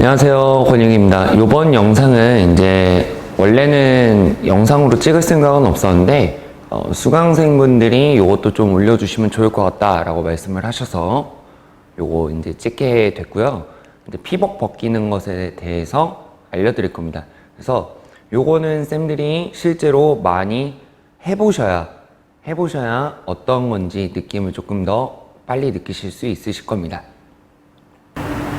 안녕하세요, 권영입니다. 이번 영상은 이제 원래는 영상으로 찍을 생각은 없었는데 수강생분들이 이것도 좀 올려주시면 좋을 것 같다라고 말씀을 하셔서 요거 이제 찍게 됐고요. 이제 피복 벗기는 것에 대해서 알려드릴 겁니다. 그래서 요거는 쌤들이 실제로 많이 해보셔야 어떤 건지 느낌을 조금 더 빨리 느끼실 수 있으실 겁니다.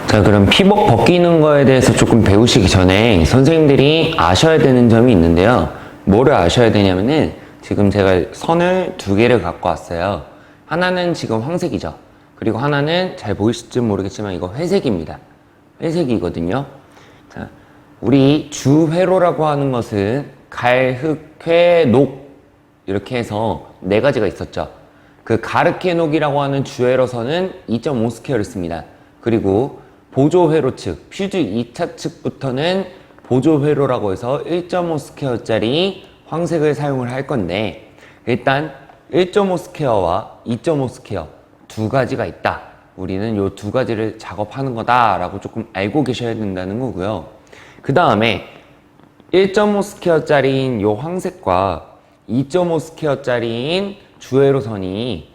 자, 그럼 피복 벗기는 거에 대해서 조금 배우시기 전에 선생님들이 아셔야 되는 점이 있는데요. 뭐를 아셔야 되냐면은 지금 제가 선을 두 개를 갖고 왔어요. 하나는 지금 황색이죠. 그리고 하나는 잘 보이실지 모르겠지만 이거 회색입니다. 회색이거든요. 자, 우리 주회로라고 하는 것은 갈, 흑, 회, 녹 이렇게 해서 네 가지가 있었죠. 그 가르케녹이라고 하는 주회로선은 2.5스퀘어를 씁니다. 그리고 보조회로 측, 퓨즈 2차 측부터는 보조회로라고 해서 1.5스퀘어짜리 황색을 사용을 할 건데, 일단 1.5스퀘어와 2.5스퀘어 두 가지가 있다. 우리는 요 두 가지를 작업하는 거다라고 조금 알고 계셔야 된다는 거고요. 그 다음에 1.5스퀘어짜리인 요 황색과 2.5스퀘어짜리인 주회로선이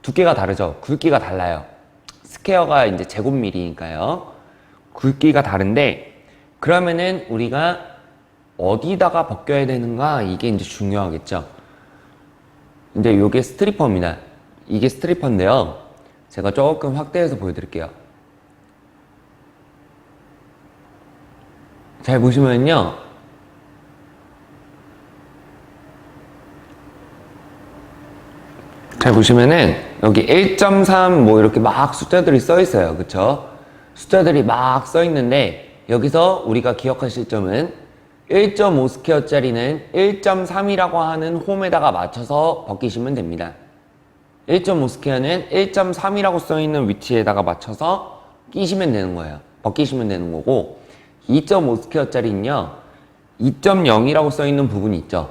두께가 다르죠. 굵기가 달라요. 스퀘어가 이제 제곱미리니까요. 굵기가 다른데, 그러면은 우리가 어디다가 벗겨야 되는가? 이게 이제 중요하겠죠. 이제 요게 스트리퍼입니다. 이게 스트리퍼인데요. 제가 조금 확대해서 보여드릴게요. 잘 보시면요. 잘 보시면은 여기 1.3 뭐 이렇게 막 숫자들이 써 있어요. 그쵸? 숫자들이 막 써 있는데 여기서 우리가 기억하실 점은 1.5스퀘어짜리는 1.3이라고 하는 홈에다가 맞춰서 벗기시면 됩니다. 1.5스퀘어는 1.3이라고 써 있는 위치에다가 맞춰서 끼시면 되는 거예요. 벗기시면 되는 거고, 2.5스퀘어짜리는요 2.0이라고 써 있는 부분이 있죠.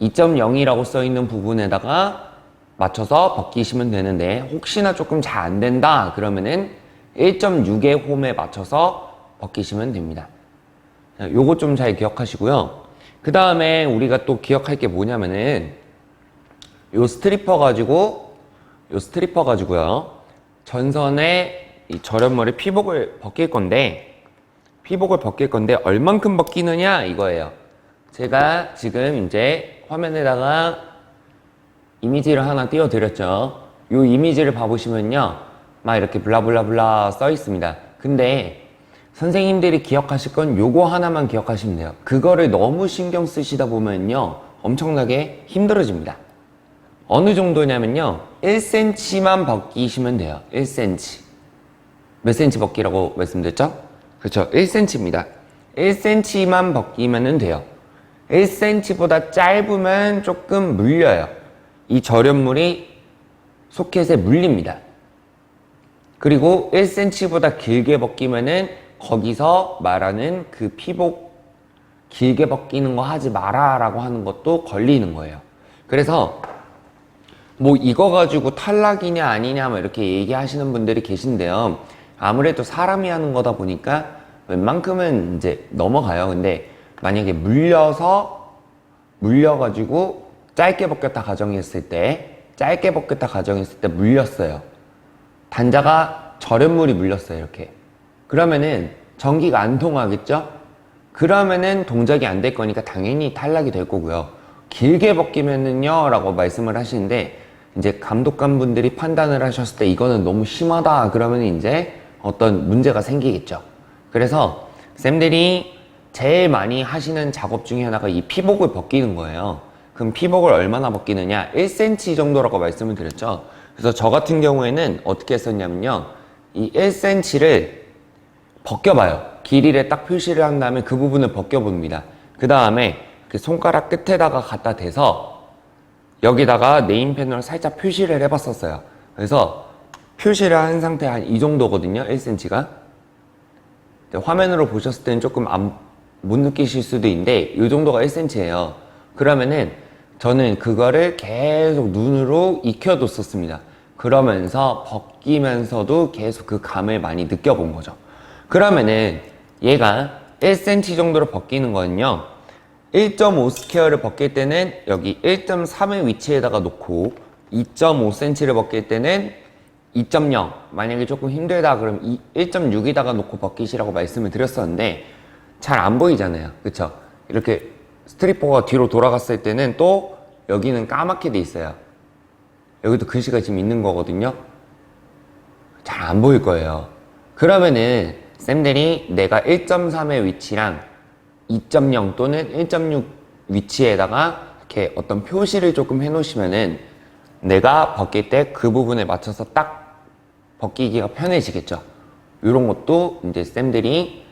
2.0이라고 써 있는 부분에다가 맞춰서 벗기시면 되는데, 혹시나 조금 잘 안 된다 그러면은 1.6의 홈에 맞춰서 벗기시면 됩니다. 요거 좀 잘 기억하시고요. 그 다음에 우리가 또 기억할 게 뭐냐면은 요 스트리퍼 가지고요 전선에 이 절연머리 피복을 벗길 건데 얼만큼 벗기느냐 이거예요. 제가 지금 이제 화면에다가 이미지를 하나 띄워드렸죠. 이 이미지를 봐보시면요, 막 이렇게 블라블라블라 써 있습니다. 근데 선생님들이 기억하실 건 요거 하나만 기억하시면 돼요. 그거를 너무 신경 쓰시다 보면요 엄청나게 힘들어집니다. 어느 정도냐면요 1cm만 벗기시면 돼요. 1cm. 몇 cm 벗기라고 말씀드렸죠? 그렇죠, 1cm입니다. 1cm만 벗기면 돼요. 1cm보다 짧으면 조금 물려요. 이 절연물이 소켓에 물립니다. 그리고 1cm보다 길게 벗기면은 거기서 말하는 그 피복 길게 벗기는 거 하지 마라 라고 하는 것도 걸리는 거예요. 그래서 뭐 이거 가지고 탈락이냐 아니냐 뭐 이렇게 얘기하시는 분들이 계신데요. 아무래도 사람이 하는 거다 보니까 웬만큼은 이제 넘어가요. 근데 만약에 물려가지고 짧게 벗겼다 가정했을 때 물렸어요. 단자가 절연물이 물렸어요. 이렇게. 그러면은 전기가 안 통하겠죠? 그러면은 동작이 안 될 거니까 당연히 탈락이 될 거고요. 길게 벗기면은요 라고 말씀을 하시는데, 이제 감독관분들이 판단을 하셨을 때 이거는 너무 심하다 그러면 이제 어떤 문제가 생기겠죠. 그래서 쌤들이 제일 많이 하시는 작업 중에 하나가 이 피복을 벗기는 거예요. 그럼 피복을 얼마나 벗기느냐? 1cm 정도라고 말씀을 드렸죠. 그래서 저 같은 경우에는 어떻게 했었냐면요, 이 1cm를 벗겨봐요. 길이를 딱 표시를 한 다음에 그 부분을 벗겨봅니다. 그 다음에 그 손가락 끝에다가 갖다 대서 여기다가 네임펜으로 살짝 표시를 해봤었어요. 그래서 표시를 한 상태 한 이 정도거든요. 1cm가. 화면으로 보셨을 때는 조금 못 느끼실 수도 있는데 이 정도가 1cm예요. 그러면은 저는 그거를 계속 눈으로 익혀뒀었습니다. 그러면서 벗기면서도 계속 그 감을 많이 느껴본 거죠. 그러면은 얘가 1cm 정도로 벗기는 거는요, 1.5 스퀘어를 벗길 때는 여기 1.3의 위치에다가 놓고 2.5cm를 벗길 때는 2.0, 만약에 조금 힘들다 그럼 1.6에다가 놓고 벗기시라고 말씀을 드렸었는데 잘 안 보이잖아요, 그쵸? 이렇게 스트리퍼가 뒤로 돌아갔을 때는 또 여기는 까맣게 돼 있어요. 여기도 글씨가 지금 있는 거거든요. 잘 안 보일 거예요. 그러면은 쌤들이 내가 1.3의 위치랑 2.0 또는 1.6 위치에다가 이렇게 어떤 표시를 조금 해 놓으시면은 내가 벗길 때 그 부분에 맞춰서 딱 벗기기가 편해지겠죠. 이런 것도 이제 쌤들이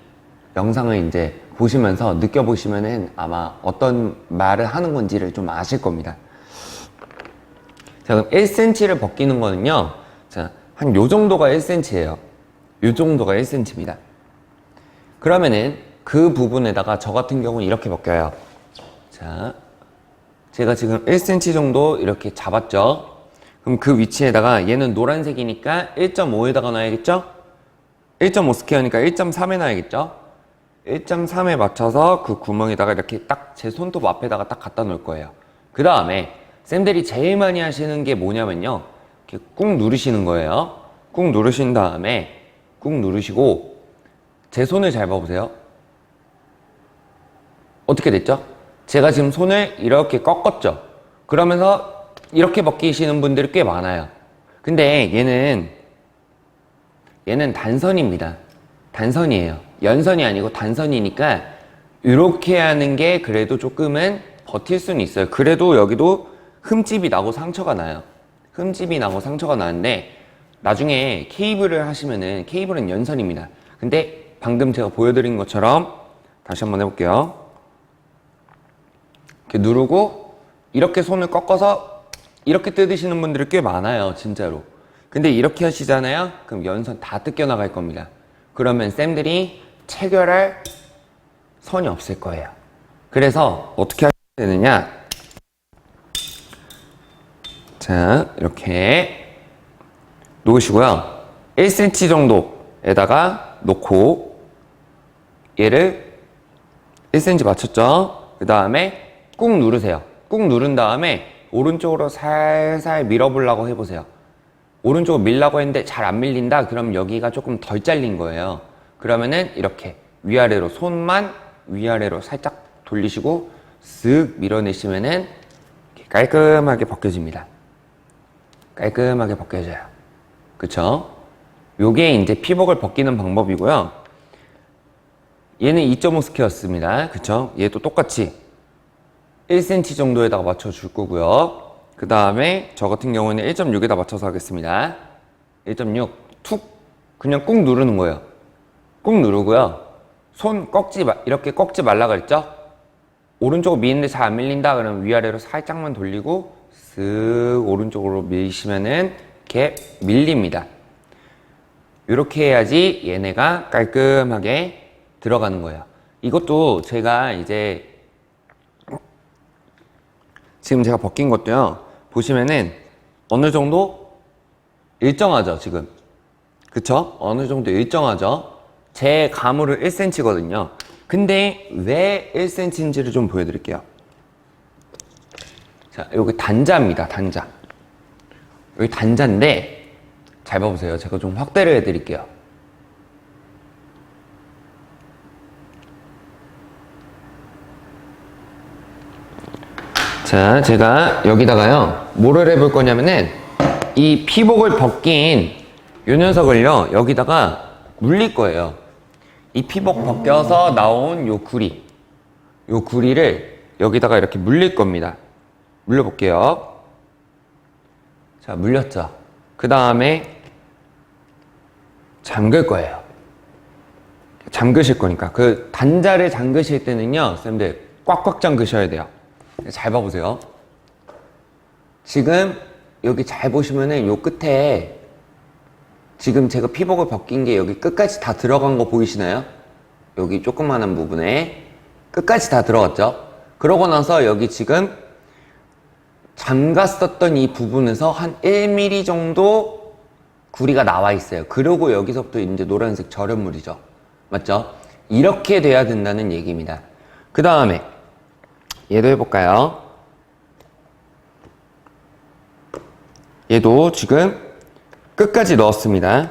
영상을 이제 보시면서 느껴보시면은 아마 어떤 말을 하는 건지를 좀 아실 겁니다. 자, 그럼 1cm를 벗기는 거는요, 자, 한 요 정도가 1cm예요. 요 정도가 1cm입니다. 그러면은 그 부분에다가 저 같은 경우는 이렇게 벗겨요. 자, 제가 지금 1cm 정도 이렇게 잡았죠. 그럼 그 위치에다가 얘는 노란색이니까 1.5에다가 놔야겠죠? 1.5 스퀘어니까 1.3에 놔야겠죠? 1.3에 맞춰서 그 구멍에다가 이렇게 딱 제 손톱 앞에다가 딱 갖다 놓을 거예요. 그 다음에 쌤들이 제일 많이 하시는 게 뭐냐면요, 이렇게 꾹 누르시는 거예요. 꾹 누르신 다음에 꾹 누르시고 제 손을 잘 봐보세요. 어떻게 됐죠? 제가 지금 손을 이렇게 꺾었죠? 그러면서 이렇게 벗기시는 분들이 꽤 많아요. 근데 얘는 단선입니다. 단선이에요. 연선이 아니고 단선이니까 이렇게 하는 게 그래도 조금은 버틸 수는 있어요. 그래도 여기도 흠집이 나고 상처가 나요. 흠집이 나고 상처가 나는데 나중에 케이블을 하시면은, 케이블은 연선입니다. 근데 방금 제가 보여드린 것처럼 다시 한번 해볼게요. 이렇게 누르고 이렇게 손을 꺾어서 이렇게 뜯으시는 분들이 꽤 많아요, 진짜로. 근데 이렇게 하시잖아요? 그럼 연선 다 뜯겨나갈 겁니다. 그러면 쌤들이 체결할 선이 없을 거예요. 그래서 어떻게 하셔야 되느냐? 자, 이렇게 놓으시고요. 1cm 정도에다가 놓고 얘를 1cm 맞췄죠? 그 다음에 꾹 누르세요. 꾹 누른 다음에 오른쪽으로 살살 밀어보려고 해보세요. 오른쪽으로 밀라고 했는데 잘 안 밀린다? 그럼 여기가 조금 덜 잘린 거예요. 그러면은 이렇게 위아래로, 손만 위아래로 살짝 돌리시고 쓱 밀어내시면은 이렇게 깔끔하게 벗겨집니다. 깔끔하게 벗겨져요. 그쵸? 요게 이제 피복을 벗기는 방법이고요. 얘는 2.5 스퀘어였습니다. 그쵸? 얘도 똑같이 1cm 정도에다가 맞춰줄 거고요. 그 다음에 저 같은 경우는 1.6에다 맞춰서 하겠습니다. 1.6 툭 그냥 꾹 누르는 거예요. 꾹 누르고요. 손 이렇게 꺾지 말라 그랬죠? 오른쪽으로 미는데 잘 안 밀린다 그러면 위아래로 살짝만 돌리고 쓱 오른쪽으로 밀시면은 이렇게 밀립니다. 이렇게 해야지 얘네가 깔끔하게 들어가는 거예요. 이것도 제가 이제 지금 제가 벗긴 것도요, 보시면은 어느 정도 일정하죠, 지금. 그쵸? 어느 정도 일정하죠? 제 가물은 1cm거든요. 근데 왜 1cm인지를 좀 보여드릴게요. 자, 여기 단자입니다, 단자. 여기 단자인데, 잘 봐보세요. 제가 좀 확대를 해드릴게요. 자, 제가 여기다가요, 뭐를 해볼 거냐면은, 이 피복을 벗긴 요 녀석을요, 여기다가 물릴 거예요. 이 피복 벗겨서 나온 요 구리를 여기다가 이렇게 물릴 겁니다. 물려볼게요. 자, 물렸죠? 그 다음에 잠글 거예요. 잠그실 거니까. 그 단자를 잠그실 때는요, 쌤들 꽉꽉 잠그셔야 돼요. 잘 봐보세요. 지금 여기 잘 보시면은 요 끝에 지금 제가 피복을 벗긴 게 여기 끝까지 다 들어간 거 보이시나요? 여기 조그만한 부분에 끝까지 다 들어갔죠? 그러고 나서 여기 지금 잠갔었던 이 부분에서 한 1mm 정도 구리가 나와 있어요. 그리고 여기서부터 이제 노란색 절연물이죠. 맞죠? 이렇게 돼야 된다는 얘기입니다. 그 다음에 얘도 해볼까요? 얘도 지금 끝까지 넣었습니다.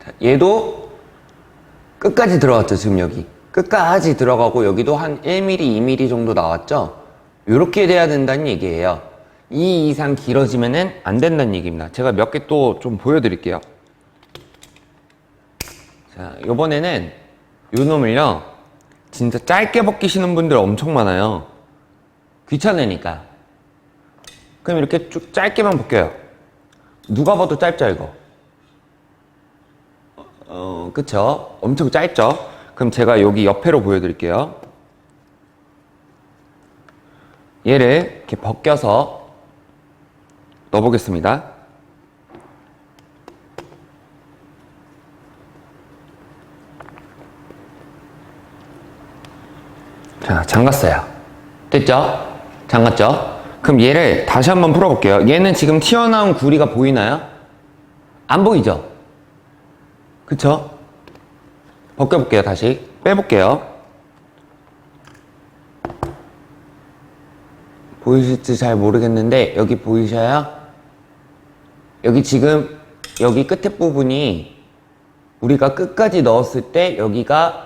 자, 얘도 끝까지 들어갔죠. 지금 여기 끝까지 들어가고 여기도 한 1mm, 2mm 정도 나왔죠. 이렇게 돼야 된다는 얘기예요. 이 이상 길어지면은 안 된다는 얘기입니다. 제가 몇 개 또 좀 보여드릴게요. 자, 요번에는 요 놈을요, 진짜 짧게 벗기시는 분들 엄청 많아요. 귀찮으니까. 그럼 이렇게 쭉 짧게만 벗겨요. 누가 봐도 짧죠, 이거? 그쵸? 엄청 짧죠? 그럼 제가 여기 옆에로 보여드릴게요. 얘를 이렇게 벗겨서 넣어보겠습니다. 자, 잠갔어요. 됐죠? 잠갔죠? 그럼 얘를 다시 한번 풀어볼게요. 얘는 지금 튀어나온 구리가 보이나요? 안 보이죠? 그쵸? 벗겨볼게요. 다시 빼볼게요. 보이실지 잘 모르겠는데 여기 보이셔요? 여기 지금 여기 끝에 부분이 우리가 끝까지 넣었을 때 여기가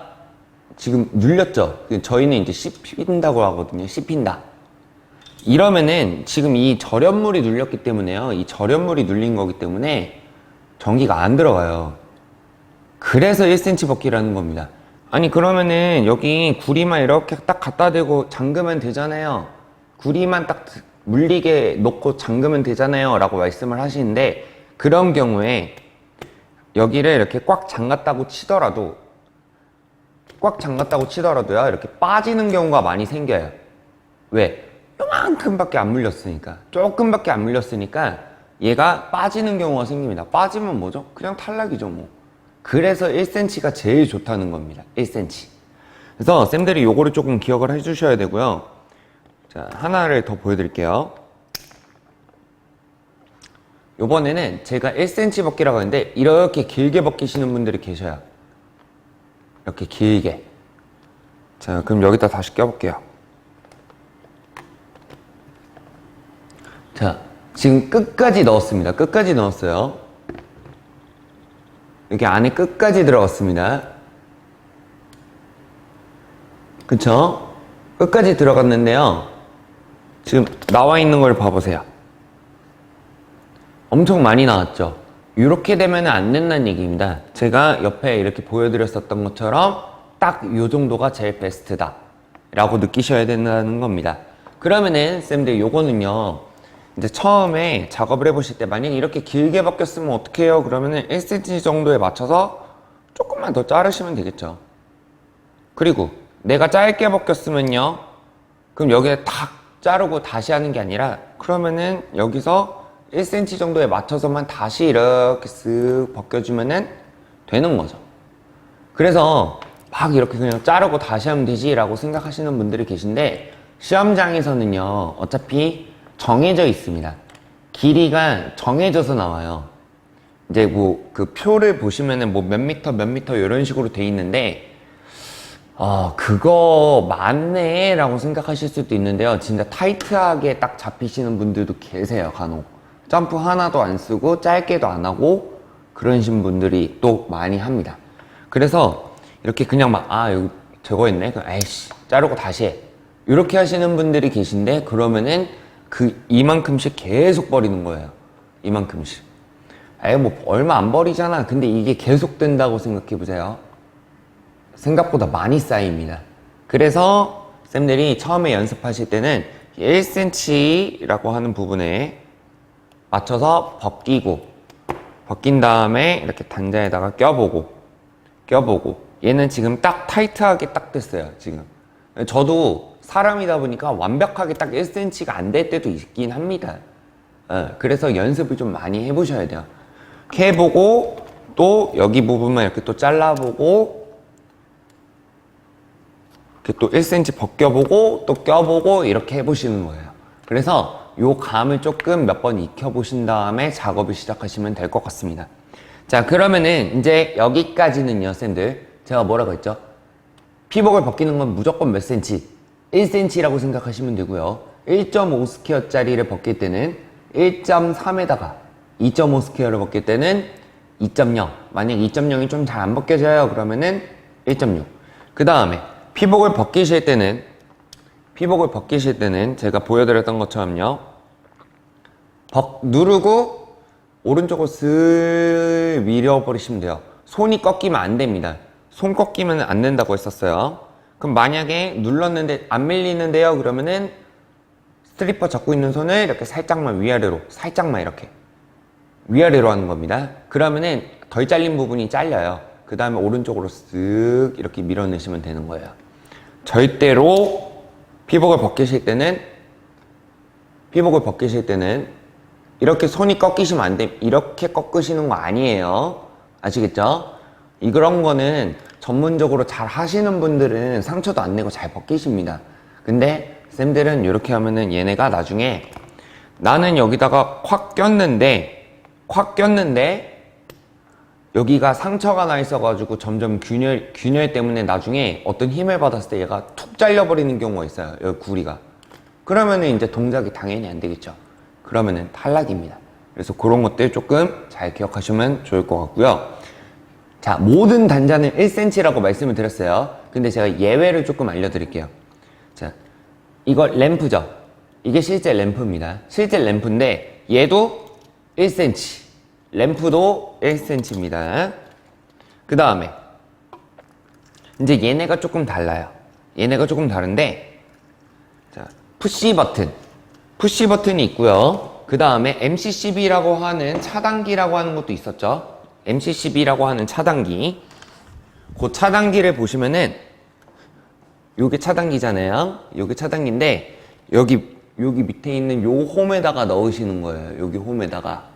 지금 눌렸죠? 저희는 이제 씹힌다고 하거든요. 씹힌다. 이러면은 지금 이 절연물이 눌렸기 때문에요. 이 절연물이 눌린 거기 때문에 전기가 안 들어가요. 그래서 1cm 벗기라는 겁니다. 아니 그러면은 여기 구리만 이렇게 딱 갖다 대고 잠그면 되잖아요. 구리만 딱 물리게 놓고 잠그면 되잖아요 라고 말씀을 하시는데, 그런 경우에 여기를 이렇게 꽉 잠갔다고 치더라도요, 이렇게 빠지는 경우가 많이 생겨요. 왜? 요만큼밖에 안 물렸으니까, 조금밖에 안 물렸으니까 얘가 빠지는 경우가 생깁니다. 빠지면 뭐죠? 그냥 탈락이죠 뭐. 그래서 1cm가 제일 좋다는 겁니다. 1cm. 그래서 쌤들이 요거를 조금 기억을 해주셔야 되고요. 자, 하나를 더 보여드릴게요. 요번에는 제가 1cm 벗기라고 하는데 이렇게 길게 벗기시는 분들이 계셔요. 이렇게 길게. 자, 그럼 여기다 다시 껴볼게요. 자, 지금 끝까지 넣었습니다. 끝까지 넣었어요. 여기 안에 끝까지 들어갔습니다. 그쵸? 끝까지 들어갔는데요. 지금 나와 있는 걸 봐보세요. 엄청 많이 나왔죠? 이렇게 되면 안 된다는 얘기입니다. 제가 옆에 이렇게 보여드렸었던 것처럼 딱 이 정도가 제일 베스트다 라고 느끼셔야 된다는 겁니다. 그러면은 쌤들 요거는요, 이제 처음에 작업을 해보실 때 만약에 이렇게 길게 벗겼으면 어떻게 해요? 그러면은 1cm 정도에 맞춰서 조금만 더 자르시면 되겠죠. 그리고 내가 짧게 벗겼으면요, 그럼 여기에 탁 자르고 다시 하는 게 아니라 그러면은 여기서 1cm 정도에 맞춰서만 다시 이렇게 쓱 벗겨주면은 되는 거죠. 그래서 막 이렇게 그냥 자르고 다시 하면 되지 라고 생각하시는 분들이 계신데, 시험장에서는요 어차피 정해져 있습니다. 길이가 정해져서 나와요. 이제 뭐 그 표를 보시면은 뭐 몇 미터 이런 식으로 돼 있는데, 그거 맞네 라고 생각하실 수도 있는데요. 진짜 타이트하게 딱 잡히시는 분들도 계세요. 간혹 점프 하나도 안 쓰고 짧게도 안 하고 그러신 분들이 또 많이 합니다. 그래서 이렇게 그냥 막 여기 저거 있네, 그럼 에이씨 자르고 다시 해, 이렇게 하시는 분들이 계신데, 그러면은 그 이만큼씩 계속 버리는 거예요. 이만큼씩. 뭐 얼마 안 버리잖아. 근데 이게 계속 된다고 생각해 보세요. 생각보다 많이 쌓입니다. 그래서 쌤들이 처음에 연습하실 때는 1cm라고 하는 부분에 맞춰서 벗긴 다음에 이렇게 단자에다가 껴보고 얘는 지금 딱 타이트하게 딱 됐어요. 지금 저도 사람이다 보니까 완벽하게 딱 1cm가 안 될 때도 있긴 합니다. 그래서 연습을 좀 많이 해보셔야 돼요. 이렇게 해보고 또 여기 부분만 이렇게 또 잘라보고 이렇게 또 1cm 벗겨보고 또 껴보고 이렇게 해보시는 거예요. 그래서 요 감을 조금 몇 번 익혀보신 다음에 작업을 시작하시면 될 것 같습니다. 자, 그러면은 이제 여기까지는요, 쌤들. 제가 뭐라고 했죠? 피복을 벗기는 건 무조건 몇 cm? 1cm라고 생각하시면 되고요. 1.5 스퀘어짜리를 벗길 때는 1.3에다가 2.5 스퀘어를 벗길 때는 2.0. 만약 2.0이 좀 잘 안 벗겨져요. 그러면은 1.6. 그 다음에 피복을 벗기실 때는 제가 보여드렸던 것처럼요. 누르고 오른쪽으로 슥 밀어버리시면 돼요. 손이 꺾이면 안 됩니다. 손 꺾이면 안 된다고 했었어요. 그럼 만약에 눌렀는데 안 밀리는데요. 그러면은 스트리퍼 잡고 있는 손을 이렇게 살짝만 위아래로, 살짝만 이렇게 위아래로 하는 겁니다. 그러면은 덜 잘린 부분이 잘려요. 그 다음에 오른쪽으로 쓱 이렇게 밀어내시면 되는 거예요. 절대로 피복을 벗기실 때는 이렇게 손이 꺾이시면 안 돼. 이렇게 꺾으시는 거 아니에요. 아시겠죠? 그런 거는 전문적으로 잘 하시는 분들은 상처도 안 내고 잘 벗기십니다. 근데 쌤들은 이렇게 하면은 얘네가 나중에 나는 여기다가 콱 꼈는데 여기가 상처가 나 있어가지고 점점 균열 때문에 나중에 어떤 힘을 받았을 때 얘가 툭 잘려버리는 경우가 있어요. 여기 구리가. 그러면은 이제 동작이 당연히 안 되겠죠. 그러면은 탈락입니다. 그래서 그런 것들 조금 잘 기억하시면 좋을 것 같고요. 자, 모든 단자는 1cm라고 말씀을 드렸어요. 근데 제가 예외를 조금 알려드릴게요. 자, 이거 램프죠? 이게 실제 램프입니다. 실제 램프인데 얘도 1cm. 램프도 1cm입니다. 그 다음에 이제 얘네가 조금 달라요. 얘네가 조금 다른데 자, 푸시 버튼이 있고요. 그 다음에 MCCB라고 하는 차단기라고 하는 것도 있었죠. MCCB라고 하는 차단기. 그 차단기를 보시면은 요게 차단기잖아요. 요게 차단기인데 여기 밑에 있는 요 홈에다가 넣으시는 거예요. 여기 홈에다가.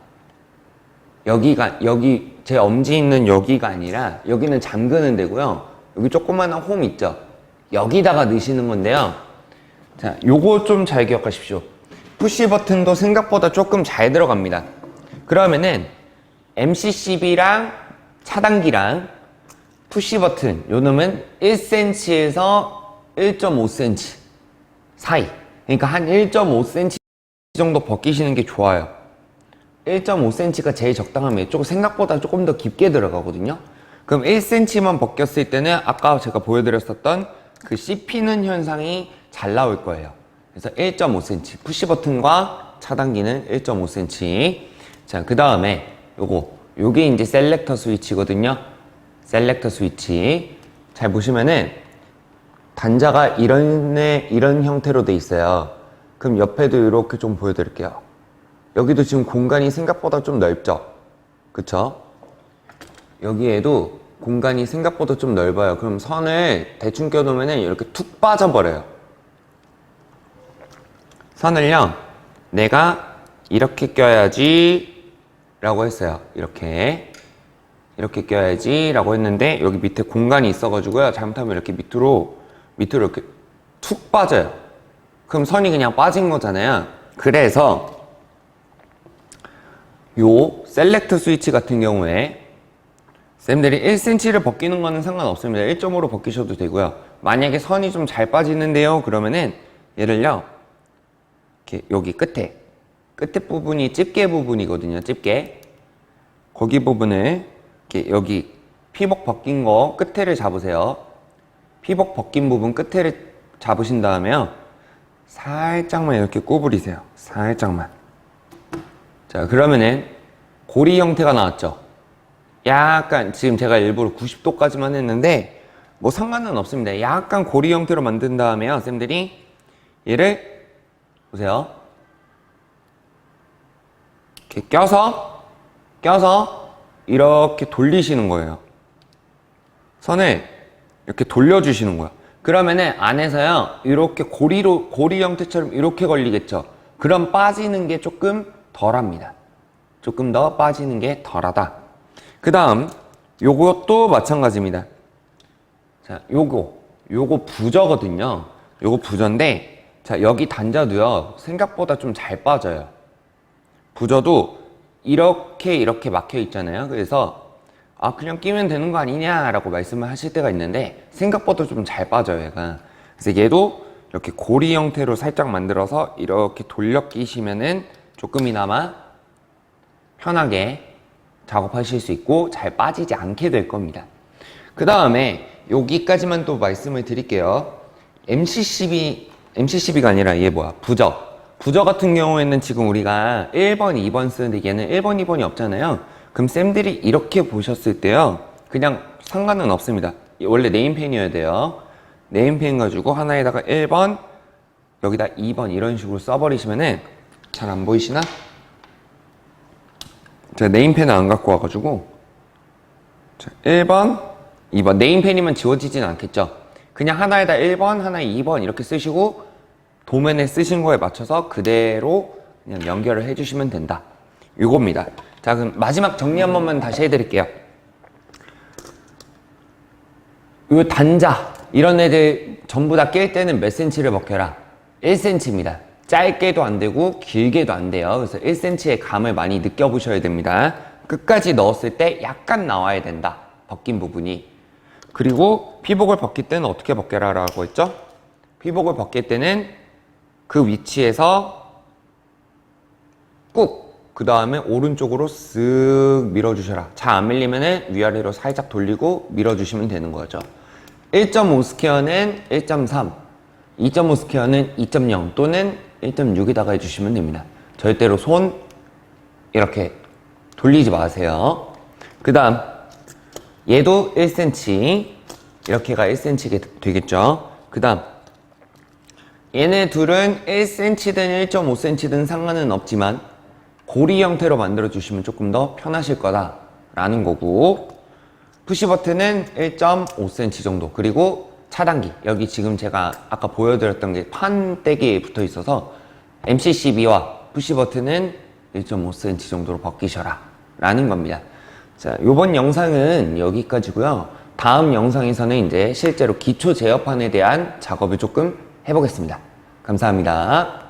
여기 제 엄지 있는 여기가 아니라 여기는 잠그는 데고요. 여기 조그마한 홈 있죠. 여기다가 넣으시는 건데요. 자, 요거 좀 잘 기억하십시오. 푸시 버튼도 생각보다 조금 잘 들어갑니다. 그러면은 MCCB랑 차단기랑 푸시 버튼 요 놈은 1cm에서 1.5cm 사이. 그러니까 한 1.5cm 정도 벗기시는 게 좋아요. 1.5cm가 제일 적당합니다. 생각보다 조금 더 깊게 들어가거든요. 그럼 1cm만 벗겼을 때는 아까 제가 보여드렸었던 그 씹히는 현상이 잘 나올 거예요. 그래서 1.5cm 푸시 버튼과 차단기는 1.5cm. 자, 그 다음에 요게 이제 셀렉터 스위치거든요. 셀렉터 스위치. 잘 보시면은 단자가 이런 형태로 돼 있어요. 그럼 옆에도 이렇게 좀 보여드릴게요. 여기도 지금 공간이 생각보다 좀 넓죠? 그쵸? 여기에도 공간이 생각보다 좀 넓어요. 그럼 선을 대충 껴놓으면 이렇게 툭 빠져버려요. 선을요, 내가 이렇게 껴야지 라고 했어요. 이렇게 껴야지 라고 했는데 여기 밑에 공간이 있어가지고요. 잘못하면 이렇게 밑으로 이렇게 툭 빠져요. 그럼 선이 그냥 빠진 거잖아요. 그래서 요 셀렉트 스위치 같은 경우에 쌤들이 1cm를 벗기는 거는 상관없습니다. 1.5로 벗기셔도 되고요. 만약에 선이 좀 잘 빠지는데요. 그러면은 얘를요, 이렇게 여기 끝에 부분이 집게 부분이거든요. 집게. 거기 부분을 이렇게 여기 피복 벗긴 거 끝에를 잡으세요. 피복 벗긴 부분 끝에를 잡으신 다음에요. 살짝만 이렇게 구부리세요. 살짝만. 자, 그러면은 고리 형태가 나왔죠. 약간 지금 제가 일부러 90도까지만 했는데 뭐 상관은 없습니다. 약간 고리 형태로 만든 다음에요. 쌤들이 얘를 보세요. 이렇게 껴서 이렇게 돌리시는 거예요. 선을 이렇게 돌려주시는 거예요. 그러면은 안에서요, 이렇게 고리 형태처럼 이렇게 걸리겠죠. 그럼 빠지는 게 조금 덜합니다. 조금 더 빠지는 게 덜하다. 그 다음 요것도 마찬가지입니다. 자, 요거 부저거든요. 요거 부저인데, 자, 여기 단자도요 생각보다 좀 잘 빠져요. 부저도 이렇게 막혀 있잖아요. 그래서 아, 그냥 끼면 되는 거 아니냐라고 말씀을 하실 때가 있는데 생각보다 좀 잘 빠져요, 얘가. 그래서 얘도 이렇게 고리 형태로 살짝 만들어서 이렇게 돌려 끼시면은 조금이나마 편하게 작업하실 수 있고 잘 빠지지 않게 될 겁니다. 그 다음에 여기까지만 또 말씀을 드릴게요. MCCB가 아니라 얘 뭐야? 부저 같은 경우에는 지금 우리가 1번, 2번 쓰는데 얘는 1번, 2번이 없잖아요. 그럼 쌤들이 이렇게 보셨을 때요, 그냥 상관은 없습니다. 원래 네임펜이어야 돼요. 네임펜 가지고 하나에다가 1번, 여기다 2번 이런 식으로 써버리시면은 잘 안 보이시나? 제가 네임펜을 안 갖고 와가지고, 자, 1번, 2번. 네임펜이면 지워지진 않겠죠? 그냥 하나에다 1번, 하나에 2번 이렇게 쓰시고 도면에 쓰신 거에 맞춰서 그대로 그냥 연결을 해주시면 된다. 이겁니다. 자, 그럼 마지막 정리 한 번만 다시 해드릴게요. 요 단자 이런 애들 전부 다 낄 때는 몇 cm를 벗겨라? 1cm입니다. 짧게도 안 되고 길게도 안 돼요. 그래서 1cm의 감을 많이 느껴보셔야 됩니다. 끝까지 넣었을 때 약간 나와야 된다, 벗긴 부분이. 그리고 피복을 벗길 때는 어떻게 벗겨라 라고 했죠? 피복을 벗길 때는 그 위치에서 꾹, 그 다음에 오른쪽으로 쓱 밀어주셔라. 잘 안 밀리면은 위아래로 살짝 돌리고 밀어주시면 되는 거죠. 1.5 스퀘어는 1.3, 2.5 스퀘어는 2.0 또는 1.6에다가 해주시면 됩니다. 절대로 손 이렇게 돌리지 마세요. 그 다음 얘도 1cm, 이렇게가 1cm가 되겠죠. 그 다음 얘네 둘은 1cm든 1.5cm든 상관은 없지만 고리 형태로 만들어 주시면 조금 더 편하실 거다라는 거고, 푸시버튼은 1.5cm 정도, 그리고 차단기, 여기 지금 제가 아까 보여드렸던 게 판때기에 붙어 있어서 MCCB와 푸시버튼은 1.5cm 정도로 벗기셔라 라는 겁니다. 자, 요번 영상은 여기까지고요. 다음 영상에서는 이제 실제로 기초 제어판에 대한 작업을 조금 해보겠습니다. 감사합니다.